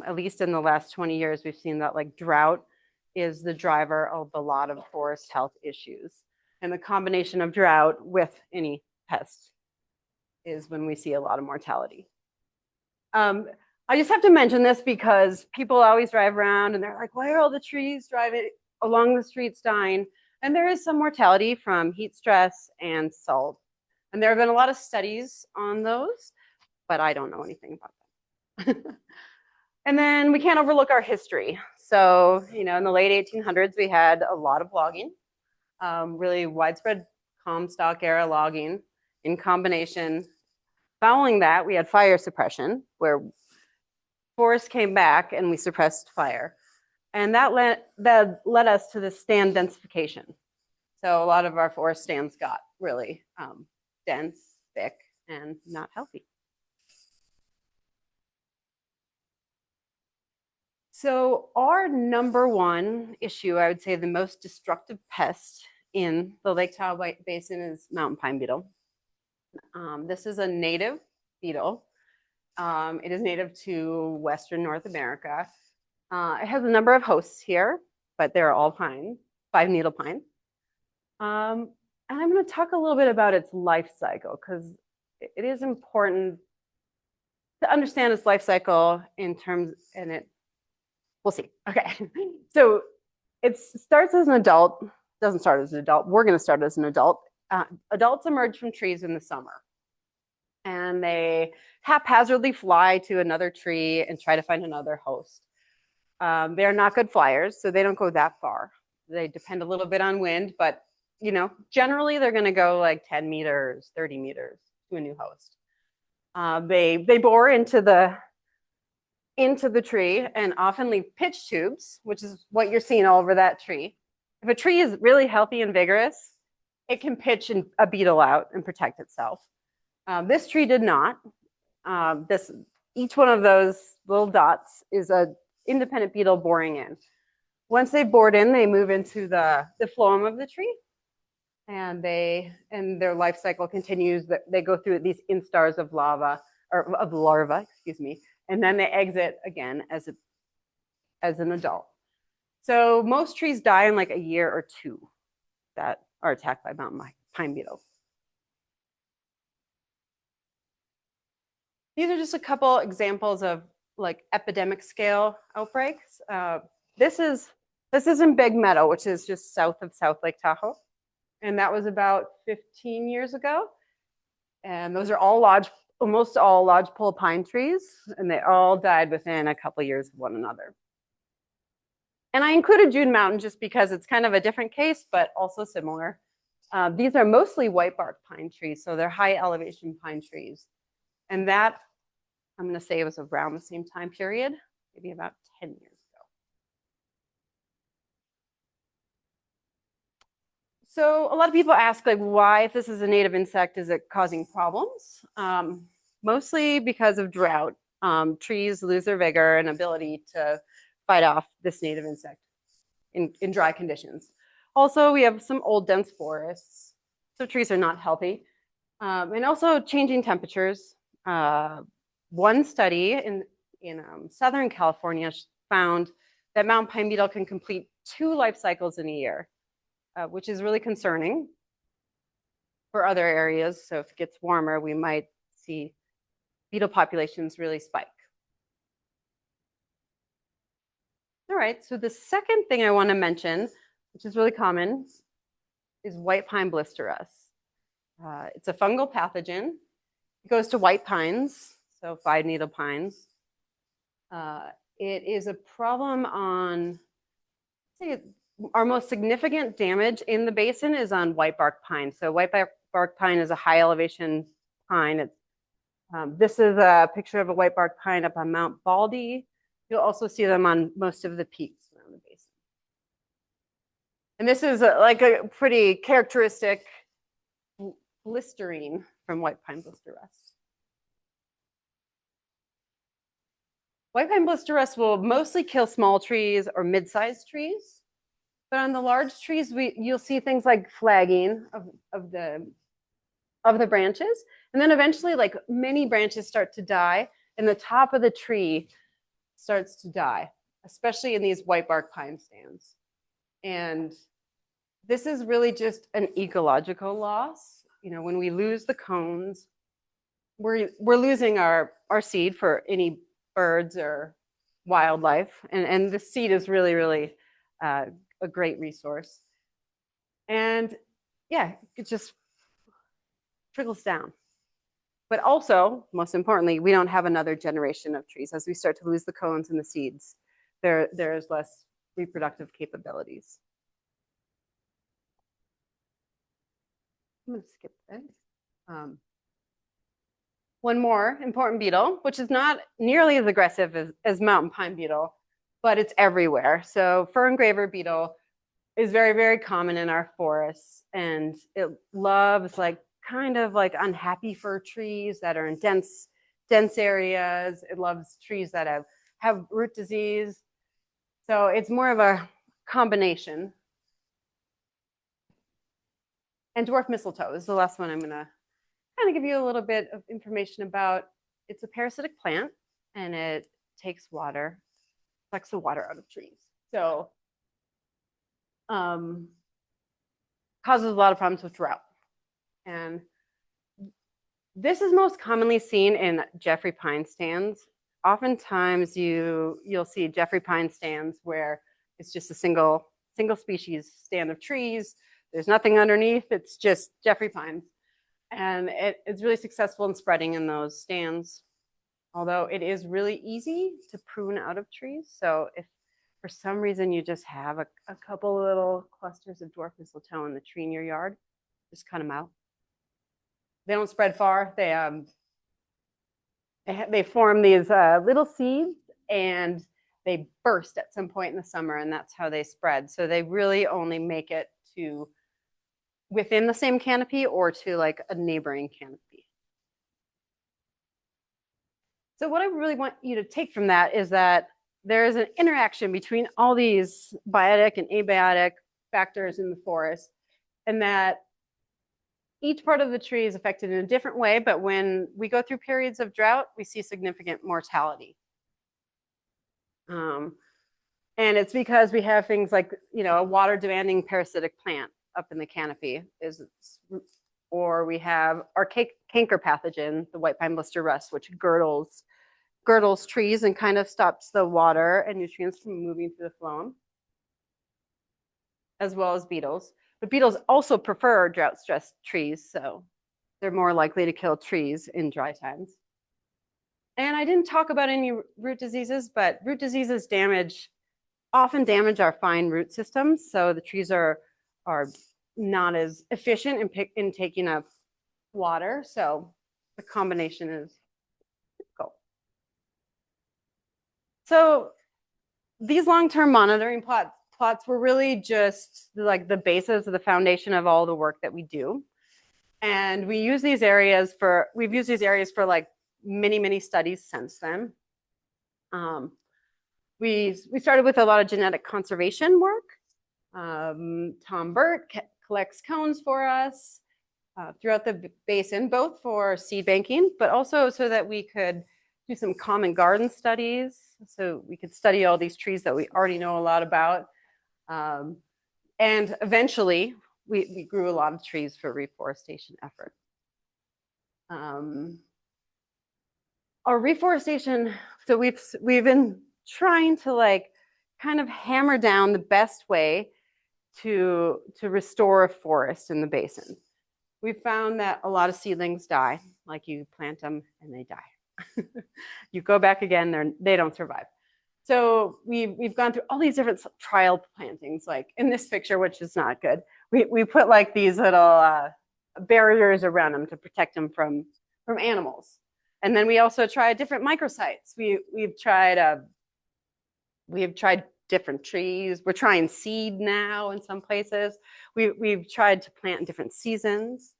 At least in the last 20 years, we've seen that like drought is the driver of a lot of forest health issues. And the combination of drought with any pest is when we see a lot of mortality. I just have to mention this because people always drive around and they're like, why are all the trees driving along the streets dying? And there is some mortality from heat stress and salt. And there have been a lot of studies on those, but I don't know anything about them. And then we can't overlook our history. So, in the late 1800s, we had a lot of logging, really widespread Comstock era logging in combination. Following that, we had fire suppression, where forests came back and we suppressed fire. And that led us to the stand densification. So a lot of our forest stands got really dense, thick, and not healthy. So our number one issue, I would say the most destructive pest in the Lake Tahoe Basin is mountain pine beetle. This is a native beetle. It is native to Western North America. It has a number of hosts here, but they're all pine, 5-needle pine. And I'm going to talk a little bit about its life cycle because it is important to understand its life cycle in terms, we'll see. Okay, so it starts as an adult, doesn't start as an adult. We're going to start as an adult. Adults emerge from trees in the summer and they haphazardly fly to another tree and try to find another host. They're not good flyers, so they don't go that far. They depend a little bit on wind, but generally they're going to go like 10 meters, 30 meters to a new host. They bore into the tree and often leave pitch tubes, which is what you're seeing all over that tree. If a tree is really healthy and vigorous, it can pitch a beetle out and protect itself. This tree did not. Each one of those little dots is an independent beetle boring in. Once they bored in, they move into the phloem of the tree, and their life cycle continues. They go through these instars of larva, and then they exit again as an adult. So most trees die in like a year or two that are attacked by mountain pine beetles. These are just a couple examples of like epidemic scale outbreaks. This is in Big Meadow, which is just south of South Lake Tahoe. And that was about 15 years ago. And those are all almost all lodgepole pine trees, and they all died within a couple years of one another. And I included June Mountain just because it's kind of a different case, but also similar. These are mostly white bark pine trees, so they're high elevation pine trees. And that, I'm going to say, it was around the same time period, maybe about 10 years ago. So a lot of people ask, like, why, if this is a native insect, is it causing problems? Mostly because of drought. Trees lose their vigor and ability to fight off this native insect in dry conditions. Also, we have some old dense forests, so trees are not healthy. And also changing temperatures. One study in Southern California found that mountain pine beetle can complete 2 life cycles in a year, which is really concerning for other areas. So if it gets warmer, we might see beetle populations really spike. All right, so the second thing I want to mention, which is really common, is white pine blister rust. It's a fungal pathogen. It goes to white pines, so 5-needle pines. It is a problem on, say, our most significant damage in the basin is on white bark pine. So white bark pine is a high elevation pine. This is a picture of a white bark pine up on Mount Baldy. You'll also see them on most of the peaks around the basin. And this is like a pretty characteristic blistering from white pine blister rust. White pine blister rust will mostly kill small trees or mid-sized trees. But on the large trees, you'll see things like flagging of the branches. And then eventually, like, many branches start to die and the top of the tree starts to die, especially in these white bark pine stands. And this is really just an ecological loss. You know, when we lose the cones, we're losing our seed for any birds or wildlife. And the seed is really, really a great resource. And yeah, it just trickles down. But also, most importantly, we don't have another generation of trees. As we start to lose the cones and the seeds, there's less reproductive capabilities. I'm going to skip that. One more important beetle, which is not nearly as aggressive as mountain pine beetle, but it's everywhere. So fern graver beetle is very, very common in our forests, and it loves kind of like unhappy fir trees that are in dense areas. It loves trees that have root disease. So it's more of a combination. And dwarf mistletoe is the last one I'm going to kind of give you a little bit of information about. It's a parasitic plant, and it takes water, sucks the water out of trees. So causes a lot of problems with drought. And this is most commonly seen in Jeffrey pine stands. Oftentimes you'll see Jeffrey pine stands where it's just a single species stand of trees. There's nothing underneath, it's just Jeffrey pines. And it's really successful in spreading in those stands, although it is really easy to prune out of trees. So if for some reason you just have a couple little clusters of dwarf mistletoe in the tree in your yard, just cut them out. They don't spread far. They form these little seeds, and they burst at some point in the summer, and that's how they spread. So they really only make it to within the same canopy or to like a neighboring canopy. So what I really want you to take from that is that there is an interaction between all these biotic and abiotic factors in the forest, and that each part of the tree is affected in a different way, but when we go through periods of drought, we see significant mortality. And it's because we have things like, a water-demanding parasitic plant up in the canopy, or we have our canker pathogen, the white pine blister rust, which girdles trees and kind of stops the water and nutrients from moving through the phloem, as well as beetles. But beetles also prefer drought-stressed trees, so they're more likely to kill trees in dry times. And I didn't talk about any root diseases, but root diseases often damage our fine root systems. So the trees are not as efficient in taking up water. So the combination is difficult. So these long-term monitoring plots were really just like the basis of the foundation of all the work that we do. And we've used these areas for like many studies since then. We started with a lot of genetic conservation work. Tom Burt collects cones for us throughout the basin, both for seed banking, but also so that we could do some common garden studies. So we could study all these trees that we already know a lot about. And eventually, we grew a lot of trees for reforestation efforts. Our reforestation, so we've been trying to like kind of hammer down the best way to restore a forest in the basin. We found that a lot of seedlings die, like you plant them and they die. You go back again, they don't survive. So we've gone through all these different trial plantings, like in this picture, which is not good. We put like these little barriers around them to protect them from animals. And then we also tried different microsites. We've tried different trees. We're trying seed now in some places. We've tried to plant in different seasons.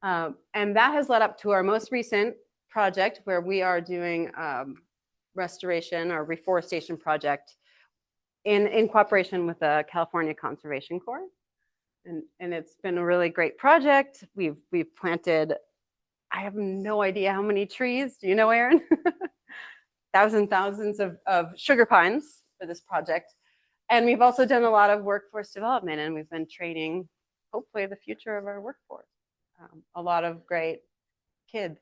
And that has led up to our most recent project where we are doing restoration or reforestation project in cooperation with the California Conservation Corps. And it's been a really great project. We've planted, I have no idea how many trees. Do you know, Aaron? Thousands of sugar pines for this project. And we've also done a lot of workforce development, and we've been training, hopefully, the future of our workforce. A lot of great kids